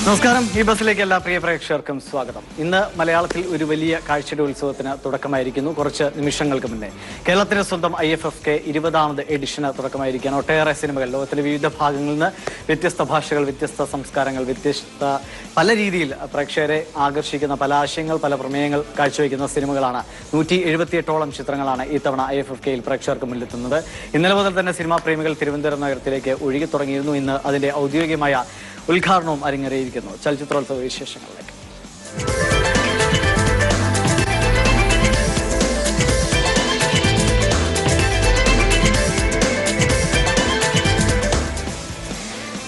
നമസ്കാരം. ഈ ബസ്സിലേക്ക് എല്ലാ പ്രിയ പ്രേക്ഷകർക്കും സ്വാഗതം. ഇന്ന് മലയാളത്തിൽ ഒരു വലിയ കാഴ്ചയുടെ ഉത്സവത്തിന് തുടക്കമായിരിക്കുന്നു. കുറച്ച് നിമിഷങ്ങൾക്ക് മുന്നേ കേരളത്തിന്റെ സ്വന്തം IFFK 20ാമത് എഡിഷന് തുടക്കമായിരിക്കുകയാണ്. ഒട്ടേറെ സിനിമകൾ ലോകത്തിന്റെ വിവിധ ഭാഗങ്ങളിൽ നിന്ന് വ്യത്യസ്ത ഭാഷകൾ, വ്യത്യസ്ത സംസ്കാരങ്ങൾ, വ്യത്യസ്ത പല രീതിയിൽ പ്രേക്ഷകരെ ആകർഷിക്കുന്ന പല ആശയങ്ങൾ, പല പ്രമേയങ്ങൾ കാഴ്ചവെക്കുന്ന സിനിമകളാണ്. 178ഓളം ചിത്രങ്ങളാണ് ഇത്തവണ IFFKയിൽ പ്രേക്ഷകർക്ക് മുന്നിലെത്തുന്നത്. ഇന്നലെ മുതൽ തന്നെ സിനിമാ പ്രേമികൾ തിരുവനന്തപുരം നഗരത്തിലേക്ക് ഒഴുകി തുടങ്ങിയിരുന്നു. ഇന്ന് അതിന്റെ ഔദ്യോഗികമായ ഉദ്ഘാടനവും അരങ്ങേറിയിരിക്കുന്നു. ചലച്ചിത്രോത്സവ വിശേഷങ്ങളിലേക്ക്.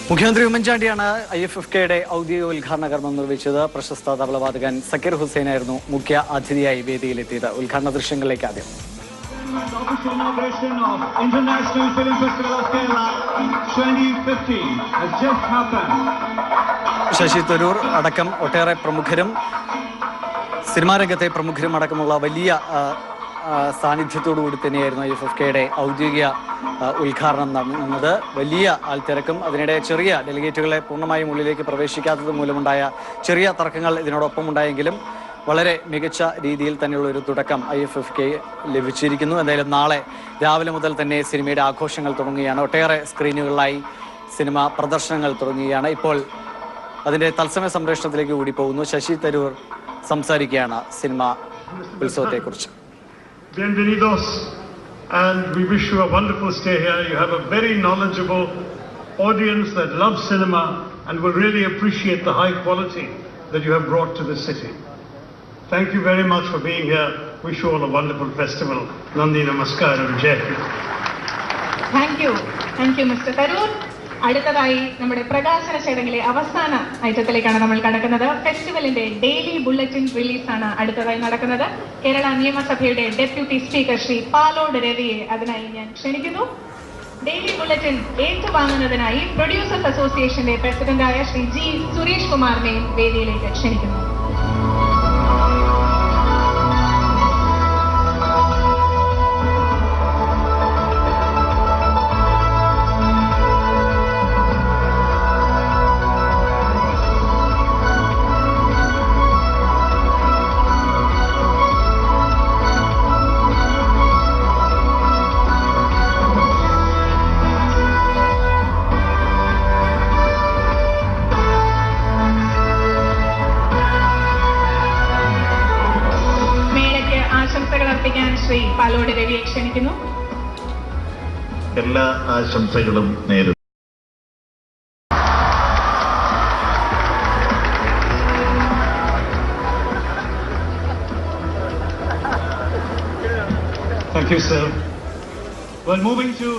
മുഖ്യമന്ത്രി ഉമ്മൻചാണ്ടിയാണ് IFFKയുടെ ഔദ്യോഗിക ഉദ്ഘാടന കർമ്മം നിർവഹിച്ചത്. പ്രശസ്ത തബലവാദകൻ സക്കീർ ഹുസൈനായിരുന്നു മുഖ്യ അതിഥിയായി വേദിയിലെത്തിയത്. ഉദ്ഘാടന ദൃശ്യങ്ങളിലേക്ക് ആദ്യം. Official inauguration of International Film Festival of Kerala 2015 has just happened. Sasi Tharoor അടക്കം ഒട്ടേറെ പ്രമുഖരും സിനിമാ രംഗത്തെ പ്രമുഖരും അടക്കമുള്ള വലിയ സാന്നിധ്യത്തോടു കൂടി തന്നെയായിരുന്നു IFFKയുടെ ഔദ്യോഗിക ഉദ്ഘാടനം നടന്നത്. വലിയ ആൾത്തിരക്കും അതിനിടെ ചെറിയ ഡെലിഗേറ്റുകളെ പൂർണ്ണമായും ഉള്ളിലേക്ക് പ്രവേശിക്കാത്തത് മൂലമുണ്ടായ ചെറിയ തർക്കങ്ങൾ ഇതിനോടൊപ്പം ഉണ്ടായെങ്കിലും വളരെ മികച്ച രീതിയിൽ തന്നെയുള്ള ഒരു തുടക്കം IFFK ലഭിച്ചിരിക്കുന്നു. എന്തായാലും നാളെ രാവിലെ മുതൽ തന്നെ സിനിമയുടെ ആഘോഷങ്ങൾ തുടങ്ങുകയാണ്. ഒട്ടേറെ സ്ക്രീനുകളിലായി സിനിമ പ്രദർശനങ്ങൾ തുടങ്ങുകയാണ്. ഇപ്പോൾ അതിന്റെ തത്സമയ സംപ്രേഷണത്തിലേക്ക് കൂടി പോകുന്നു. ശശി തരൂർ സംസാരിക്കുകയാണ് cinema ഉത്സവത്തെക്കുറിച്ച്. Bienvenidos, and we wish you a wonderful stay here. You have a very knowledgeable audience that loves cinema and will really appreciate the high quality that you have brought to this city. Thank you very much for being here. Wish you all a wonderful festival. Nandi Namaskaram. Jai Hind. Thank you, Mr. Tharoor. അടുത്തതായി നമ്മുടെ പ്രകാശന ചടങ്ങിലെ അവസാന ഐറ്റത്തിലേക്കാണ് നമ്മൾ കടക്കുന്നത്. ഫെസ്റ്റിവലിന്റെ daily bulletin റിലീസാണ് അടുത്തതായി നടക്കുന്നത്. കേരള നിയമസഭയുടെ deputy speaker Shri Palode രവിയെ അതിനായി ഞാൻ ക്ഷണിക്കുന്നു. ഡെയിലി ബുള്ളറ്റിൻ ഏറ്റുവാങ്ങുന്നതിനായി പ്രൊഡ്യൂസേഴ്സ് അസോസിയേഷന്റെ പ്രസിഡന്റായ ശ്രീ G. സുരേഷ് കുമാറിനെയും വേദിയിലേക്ക് ക്ഷണിക്കുന്നു. ശ്രീ പാലോട് രവിയെ ക്ഷണിക്കുന്നു. എല്ലാ ആശംസകളും നേരുന്നു. Thank you, sir. Well, moving to